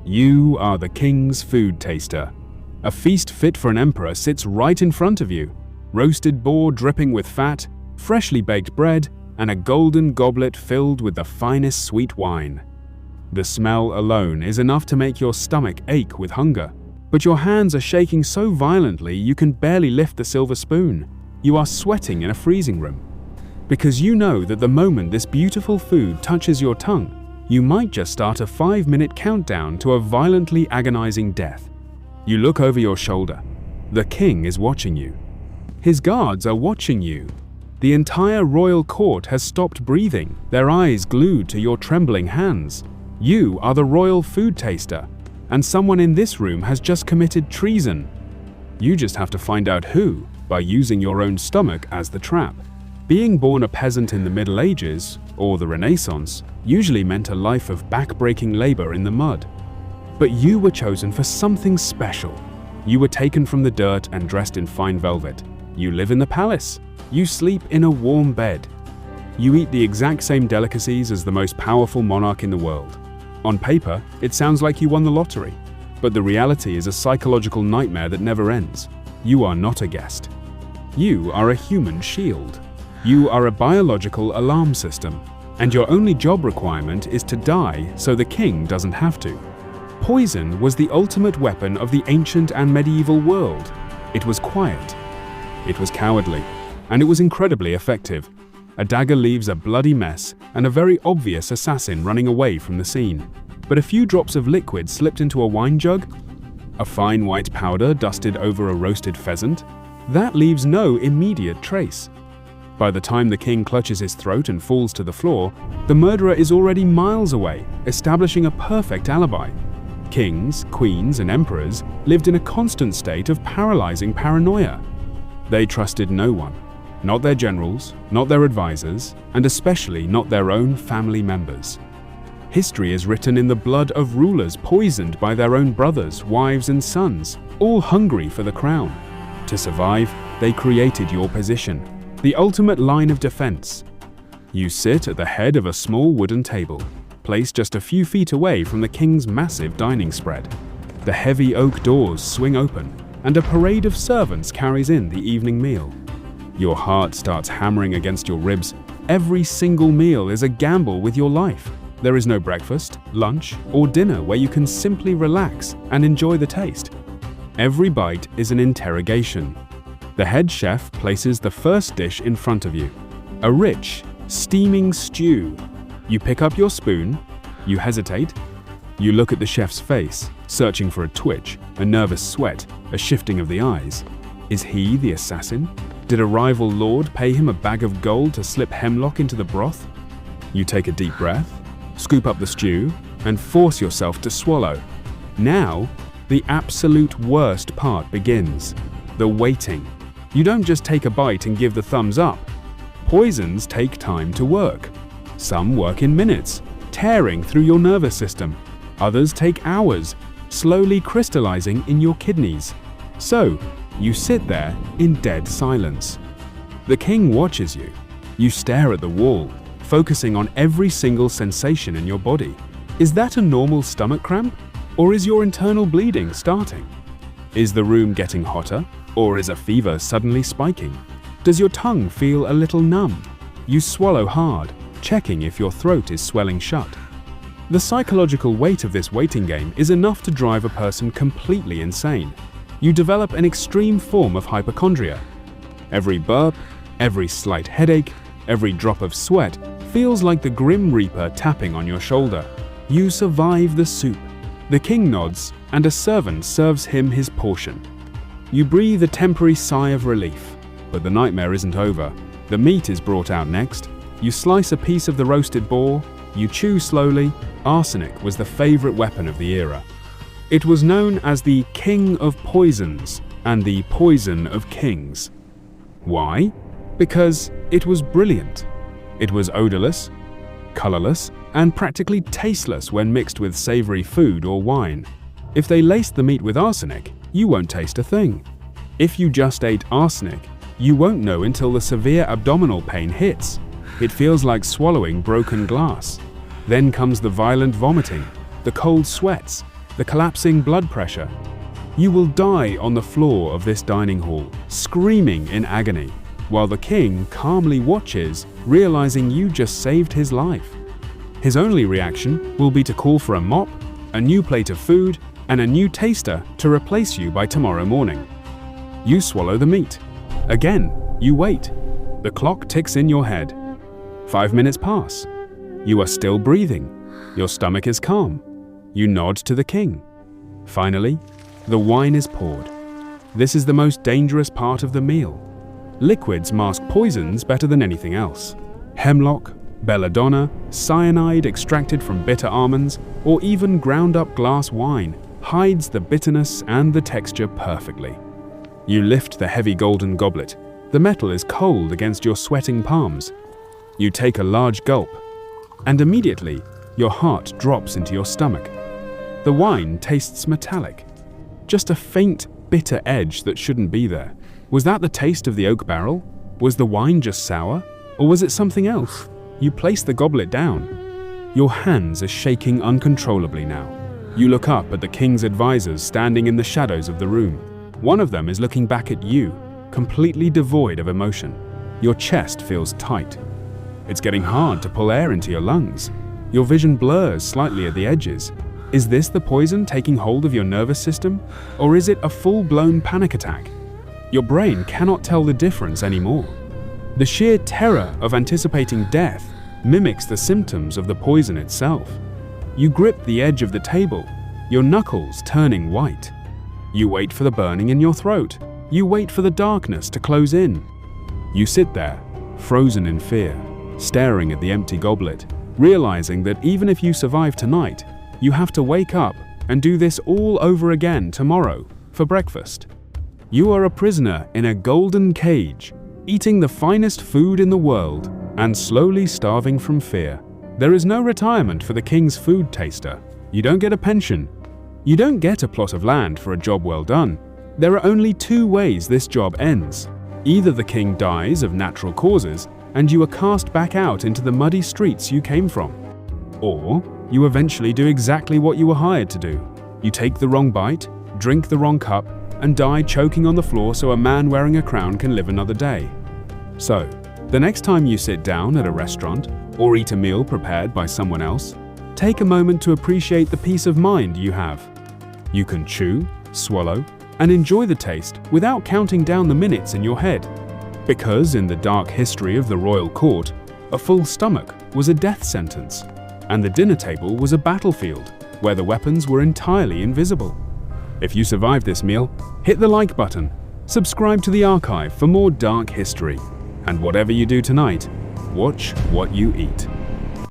You are the king's food taster. A feast fit for an emperor sits right in front of you. Roasted boar dripping with fat, freshly baked bread, and a golden goblet filled with the finest sweet wine. The smell alone is enough to make your stomach ache with hunger, but your hands are shaking so violently you can barely lift the silver spoon. You are sweating in a freezing room. Because you know that the moment this beautiful food touches your tongue, you might just start a 5-minute countdown to a violently agonizing death. You look over your shoulder. The king is watching you. His guards are watching you. The entire royal court has stopped breathing, their eyes glued to your trembling hands. You are the royal food taster, and someone in this room has just committed treason. You just have to find out who by using your own stomach as the trap. Being born a peasant in the Middle Ages, or the Renaissance, usually meant a life of back-breaking labor in the mud. But you were chosen for something special. You were taken from the dirt and dressed in fine velvet. You live in the palace. You sleep in a warm bed. You eat the exact same delicacies as the most powerful monarch in the world. On paper, it sounds like you won the lottery, but the reality is a psychological nightmare that never ends. You are not a guest. You are a human shield. You are a biological alarm system, and your only job requirement is to die so the king doesn't have to. Poison was the ultimate weapon of the ancient and medieval world. It was quiet. It was cowardly, and it was incredibly effective. A dagger leaves a bloody mess and a very obvious assassin running away from the scene. But a few drops of liquid slipped into a wine jug, a fine white powder dusted over a roasted pheasant, that leaves no immediate trace. By the time the king clutches his throat and falls to the floor, the murderer is already miles away, establishing a perfect alibi. Kings, queens, and emperors lived in a constant state of paralyzing paranoia. They trusted no one. Not their generals, not their advisors, and especially not their own family members. History is written in the blood of rulers poisoned by their own brothers, wives, and sons, all hungry for the crown. To survive, they created your position, the ultimate line of defense. You sit at the head of a small wooden table, placed just a few feet away from the king's massive dining spread. The heavy oak doors swing open, and a parade of servants carries in the evening meal. Your heart starts hammering against your ribs. Every single meal is a gamble with your life. There is no breakfast, lunch, or dinner where you can simply relax and enjoy the taste. Every bite is an interrogation. The head chef places the first dish in front of you, a rich, steaming stew. You pick up your spoon, you hesitate, you look at the chef's face, searching for a twitch, a nervous sweat, a shifting of the eyes. Is he the assassin? Did a rival lord pay him a bag of gold to slip hemlock into the broth? You take a deep breath, scoop up the stew, and force yourself to swallow. Now, the absolute worst part begins, the waiting. You don't just take a bite and give the thumbs up. Poisons take time to work. Some work in minutes, tearing through your nervous system. Others take hours, slowly crystallizing in your kidneys. So, you sit there in dead silence. The king watches you. You stare at the wall, focusing on every single sensation in your body. Is that a normal stomach cramp? Or is your internal bleeding starting? Is the room getting hotter? Or is a fever suddenly spiking? Does your tongue feel a little numb? You swallow hard, checking if your throat is swelling shut. The psychological weight of this waiting game is enough to drive a person completely insane. You develop an extreme form of hypochondria. Every burp, every slight headache, every drop of sweat feels like the Grim Reaper tapping on your shoulder. You survive the soup. The king nods, and a servant serves him his portion. You breathe a temporary sigh of relief, but the nightmare isn't over. The meat is brought out next. You slice a piece of the roasted boar, you chew slowly. Arsenic was the favorite weapon of the era. It was known as the king of poisons and the poison of kings. Why? Because it was brilliant. It was odorless, colorless, and practically tasteless when mixed with savory food or wine. If they laced the meat with arsenic, you won't taste a thing. If you just ate arsenic, you won't know until the severe abdominal pain hits. It feels like swallowing broken glass. Then comes the violent vomiting, the cold sweats, the collapsing blood pressure. You will die on the floor of this dining hall, screaming in agony, while the king calmly watches, realizing you just saved his life. His only reaction will be to call for a mop, a new plate of food, and a new taster to replace you by tomorrow morning. You swallow the meat. Again, you wait. The clock ticks in your head. 5 minutes pass. You are still breathing. Your stomach is calm. You nod to the king. Finally, the wine is poured. This is the most dangerous part of the meal. Liquids mask poisons better than anything else. Hemlock, belladonna, cyanide extracted from bitter almonds, or even ground-up glass wine hides the bitterness and the texture perfectly. You lift the heavy golden goblet. The metal is cold against your sweating palms. You take a large gulp, and immediately your heart drops into your stomach. The wine tastes metallic. Just a faint, bitter edge that shouldn't be there. Was that the taste of the oak barrel? Was the wine just sour? Or was it something else? You place the goblet down. Your hands are shaking uncontrollably now. You look up at the king's advisors standing in the shadows of the room. One of them is looking back at you, completely devoid of emotion. Your chest feels tight. It's getting hard to pull air into your lungs. Your vision blurs slightly at the edges. Is this the poison taking hold of your nervous system? Or is it a full-blown panic attack? Your brain cannot tell the difference anymore. The sheer terror of anticipating death mimics the symptoms of the poison itself. You grip the edge of the table, your knuckles turning white. You wait for the burning in your throat. You wait for the darkness to close in. You sit there, frozen in fear, staring at the empty goblet, realizing that even if you survive tonight, you have to wake up and do this all over again tomorrow for breakfast. You are a prisoner in a golden cage, eating the finest food in the world and slowly starving from fear. There is no retirement for the king's food taster. You don't get a pension. You don't get a plot of land for a job well done. There are only two ways this job ends. Either the king dies of natural causes and you are cast back out into the muddy streets you came from, or you eventually do exactly what you were hired to do. You take the wrong bite, drink the wrong cup, and die choking on the floor so a man wearing a crown can live another day. So, the next time you sit down at a restaurant or eat a meal prepared by someone else, take a moment to appreciate the peace of mind you have. You can chew, swallow, and enjoy the taste without counting down the minutes in your head. Because in the dark history of the royal court, a full stomach was a death sentence, and the dinner table was a battlefield where the weapons were entirely invisible. If you survived this meal, hit the like button, subscribe to the archive for more dark history, and whatever you do tonight, watch what you eat.